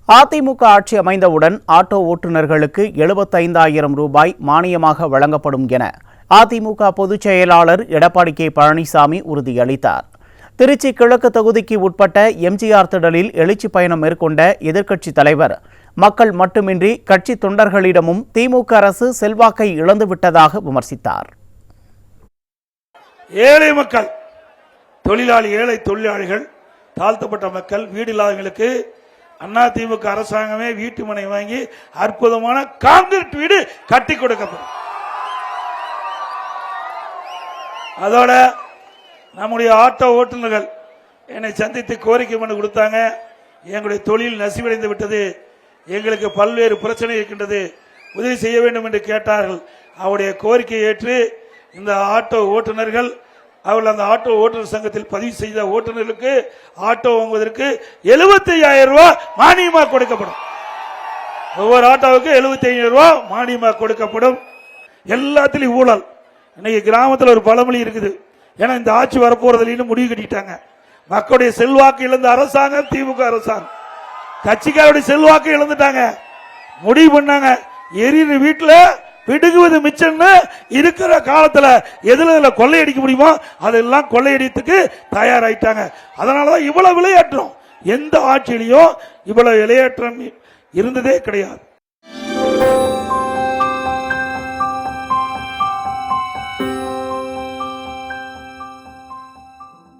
அதிமுக ஆட்சி அமைந்தவுடன் ஆட்டோ ஓட்டுநர்களுக்கு 75,000 ரூபாய் மானியமாக வழங்கப்படும் என அதிமுக பொதுச் செயலாளர் எடப்பாடி கே பழனிசாமி உறுதியளித்தார். திருச்சி கிழக்கு தொகுதிக்கு உட்பட்ட எம்ஜிஆர் திடலில் எழுச்சி பயணம் மேற்கொண்ட எதிர்க்கட்சித் தலைவர் மக்கள் மட்டுமின்றி கட்சி தொண்டர்களிடமும் திமுக அரசு செல்வாக்கை இழந்துவிட்டதாக விமர்சித்தார். ஏழை மக்கள், ஏழை தொழிலாளிகள், தாழ்த்தப்பட்ட மக்கள், வீடு இல்லாதவர்களுக்கு அதிமுக அரசாங்கமே வீட்டு மனை வாங்கி அற்புதமான கான்கிரீட் வீடு கட்டி கொடுக்கப்படும். அதோட நம்முடைய ஆட்டோ ஓட்டுநர்கள் என்னை சந்தித்து கோரிக்கை மனு கொடுத்தாங்க. எங்களுடைய தொழில் நசிவடைந்து விட்டது, எங்களுக்கு பல்வேறு பிரச்சனை இருக்கின்றது, உதவி செய்ய வேண்டும் என்று கேட்டார்கள். அவருடைய கோரிக்கையை ஏற்று இந்த ஆட்டோ ஓட்டுநர்கள் அவர்கள் அந்த ஆட்டோ ஓட்டுநர் சங்கத்தில் பதிவு செய்த ஓட்டுநர்களுக்கு ஆட்டோ வாங்குவதற்கு 75,000 ரூபாய் மானியமாக கொடுக்கப்படும். ஒவ்வொரு ஆட்டோவுக்கு 75,000 ரூபாய் மானியமாக கொடுக்கப்படும். எல்லாத்திலும் ஊழல். இன்னைக்கு கிராமத்தில் ஒரு பழமொழி இருக்குது, ஏன்னா இந்த ஆட்சி வரப்போறதுல முடிவு கட்டிட்டாங்க. மக்களுடைய செல்வாக்கு இழந்த அரசாங்கம் திமுக அரசாங்கம். கட்சிக்காருடைய செல்வாக்கு இழந்துட்டாங்க. முடிவு பண்ணாங்க, எரியுற வீட்டுல பிடுங்குவது மிச்சம்னு இருக்கிற காலத்துல எதுல கொள்ளையடிக்க முடியுமோ அதெல்லாம் கொள்ளையடித்துக்கு தயாராயிட்டாங்க. அதனாலதான் இவ்வளவு விளையாட்டுறோம். எந்த ஆட்சியிலையும் இவ்வளவு விளையாட்டம் இருந்ததே கிடையாது.